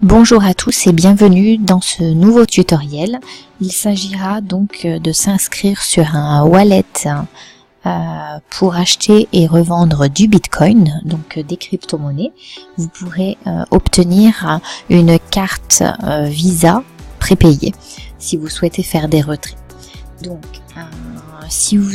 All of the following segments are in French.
Bonjour à tous et bienvenue dans ce nouveau tutoriel. Il s'agira donc de s'inscrire sur un wallet pour acheter et revendre du Bitcoin, donc des crypto-monnaies. Vous pourrez obtenir une carte Visa prépayée si vous souhaitez faire des retraits. Donc si vous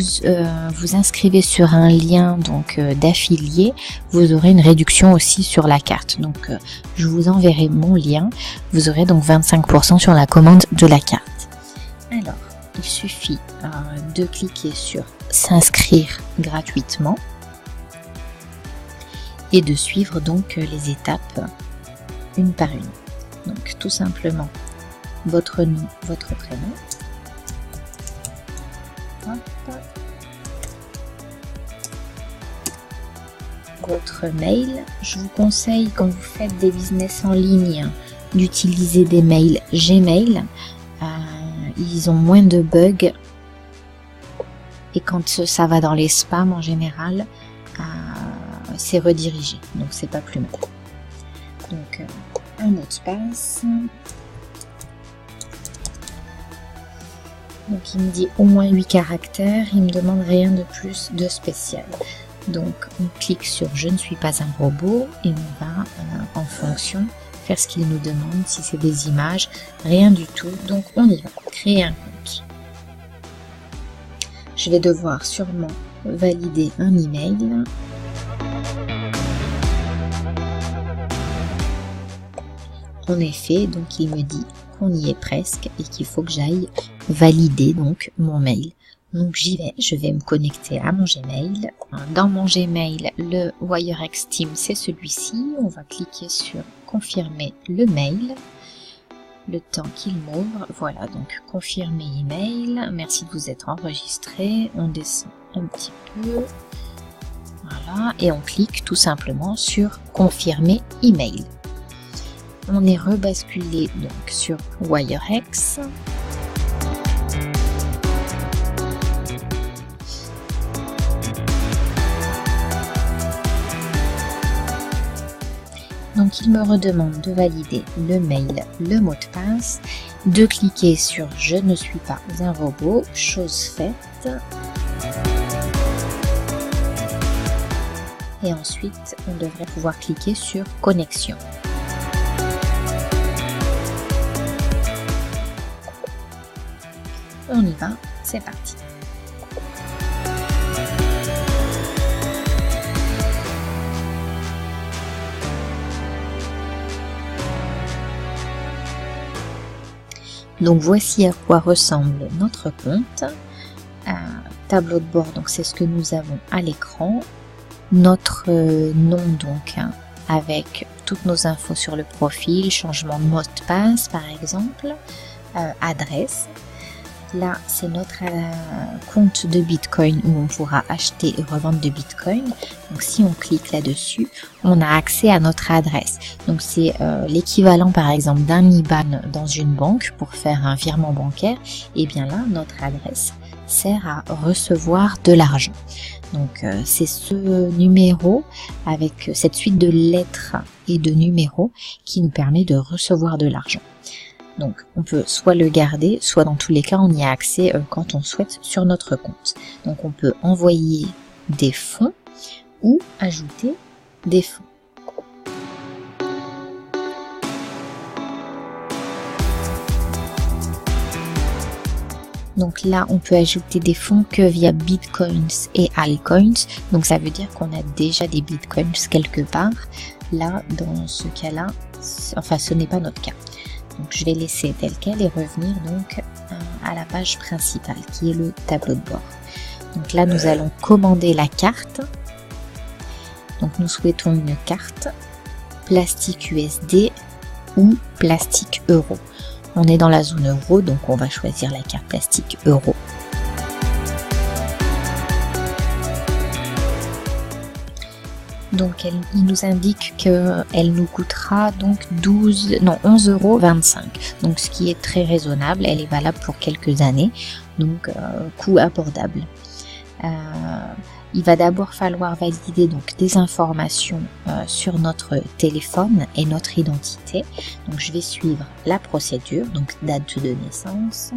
vous inscrivez sur un lien donc d'affilié, vous aurez une réduction aussi sur la carte. Donc je vous enverrai mon lien. Vous aurez donc 25% sur la commande de la carte. Alors, il suffit de cliquer sur s'inscrire gratuitement et de suivre donc les étapes une par une. Donc tout simplement votre nom, votre prénom. Votre mail. Je vous conseille quand vous faites des business en ligne d'utiliser des mails Gmail. Ils ont moins de bugs et quand ça va dans les spams en général, c'est redirigé, donc c'est pas plus mal. Donc un mot de passe. Donc il me dit au moins 8 caractères, il me demande rien de plus de spécial. Donc on clique sur je ne suis pas un robot et on va en fonction faire ce qu'il nous demande, si c'est des images, rien du tout. Donc on y va, créer un compte. Je vais devoir sûrement valider un email. En effet, donc il me dit qu'on y est presque et qu'il faut que j'aille valider donc mon mail. Donc j'y vais, je vais me connecter à mon Gmail. Dans mon Gmail, le WireX Team, c'est celui-ci. On va cliquer sur confirmer le mail. Le temps qu'il m'ouvre. Voilà, donc confirmer email. Merci de vous être enregistré. On descend un petit peu. Voilà, et on clique tout simplement sur confirmer email. On est rebasculé donc sur WireX. Donc il me redemande de valider le mail, le mot de passe, de cliquer sur je ne suis pas un robot, chose faite. Et ensuite on devrait pouvoir cliquer sur connexion. On y va, c'est parti. Donc voici à quoi ressemble notre compte. Tableau de bord, donc c'est ce que nous avons à l'écran. Notre nom donc avec toutes nos infos sur le profil, changement de mot de passe par exemple, adresse. Là, c'est notre compte de Bitcoin où on pourra acheter et revendre de Bitcoin. Donc, si on clique là-dessus, on a accès à notre adresse. Donc, c'est l'équivalent, par exemple, d'un IBAN dans une banque pour faire un virement bancaire. Et bien là, notre adresse sert à recevoir de l'argent. Donc, c'est ce numéro avec cette suite de lettres et de numéros qui nous permet de recevoir de l'argent. Donc on peut soit le garder, soit dans tous les cas on y a accès quand on souhaite sur notre compte. Donc on peut envoyer des fonds ou ajouter des fonds. Donc là on peut ajouter des fonds que via Bitcoins et Altcoins. Donc ça veut dire qu'on a déjà des Bitcoins quelque part. Là dans ce cas-là, enfin ce n'est pas notre cas. Donc je vais laisser tel quel et revenir donc à la page principale qui est le tableau de bord. Donc là nous allons commander la carte. Donc nous souhaitons une carte plastique USD ou plastique euro. On est dans la zone euro donc on va choisir la carte plastique euro. Donc il nous indique qu'elle nous coûtera donc 11,25 €. Donc ce qui est très raisonnable, elle est valable pour quelques années, donc coût abordable. il va d'abord falloir valider donc des informations sur notre téléphone et notre identité. Donc je vais suivre la procédure, donc date de naissance.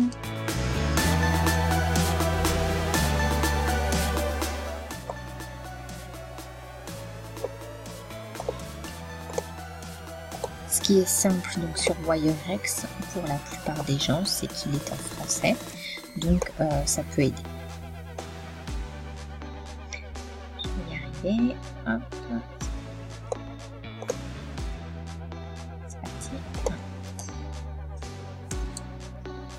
Ce qui est simple donc sur WireX pour la plupart des gens, c'est qu'il est en français, donc ça peut aider. Je vais y arriver. Hop. C'est parti.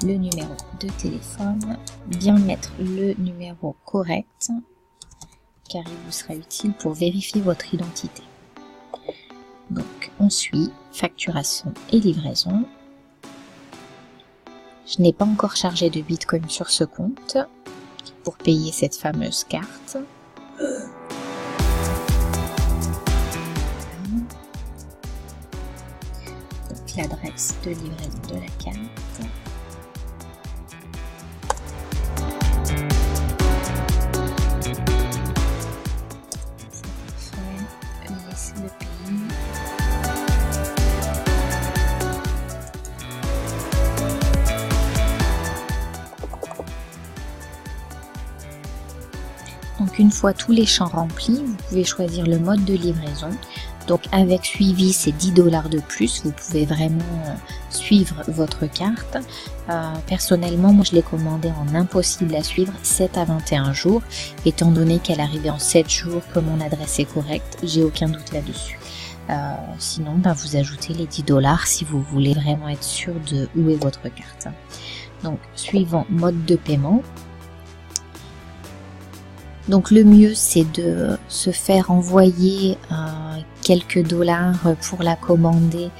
Le numéro de téléphone, bien mettre le numéro correct, car il vous sera utile pour vérifier votre identité. Donc on suit facturation et livraison. Je n'ai pas encore chargé de Bitcoin sur ce compte pour payer cette fameuse carte. Donc l'adresse de livraison de la carte. Le pays. Donc une fois tous les champs remplis, vous pouvez choisir le mode de livraison. Donc avec suivi, c'est 10 $ de plus. Vous pouvez vraiment suivre votre carte. Personnellement, moi je l'ai commandée en impossible à suivre, 7 à 21 jours. Étant donné qu'elle arrivait en 7 jours, que mon adresse est correcte, j'ai aucun doute là-dessus. Sinon, vous ajoutez les 10 $ si vous voulez vraiment être sûr de où est votre carte. Donc, suivant mode de paiement. Donc, le mieux, c'est de se faire envoyer quelques dollars pour la commander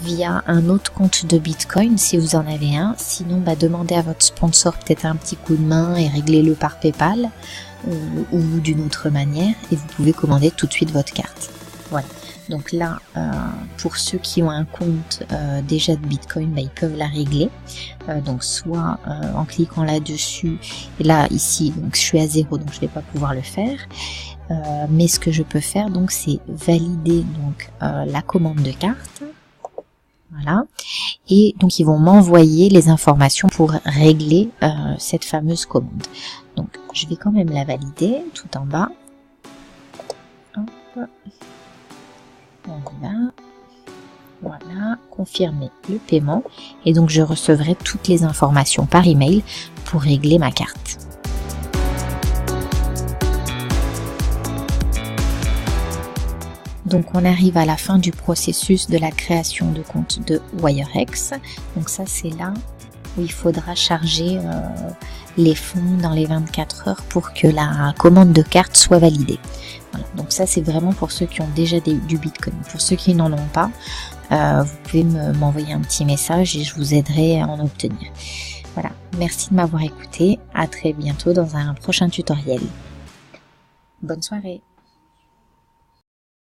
via un autre compte de Bitcoin si vous en avez un. Sinon, demandez à votre sponsor peut-être un petit coup de main et réglez-le par PayPal ou d'une autre manière et vous pouvez commander tout de suite votre carte. Voilà. Donc là, pour ceux qui ont un compte déjà de Bitcoin, ils peuvent la régler. Donc soit en cliquant là-dessus, et là ici, donc je suis à 0, donc je ne vais pas pouvoir le faire. Mais ce que je peux faire, donc, c'est valider donc la commande de carte. Voilà. Et donc ils vont m'envoyer les informations pour régler cette fameuse commande. Donc je vais quand même la valider tout en bas. Hop. On y va. Voilà, confirmer le paiement et donc je recevrai toutes les informations par email pour régler ma carte. Donc on arrive à la fin du processus de la création de compte de WireX. Donc ça c'est là où il faudra charger les fonds dans les 24 heures pour que la commande de carte soit validée. Voilà, donc ça c'est vraiment pour ceux qui ont déjà du Bitcoin. Pour ceux qui n'en ont pas, vous pouvez m'envoyer un petit message et je vous aiderai à en obtenir. Voilà, merci de m'avoir écouté. À très bientôt dans un prochain tutoriel. Bonne soirée.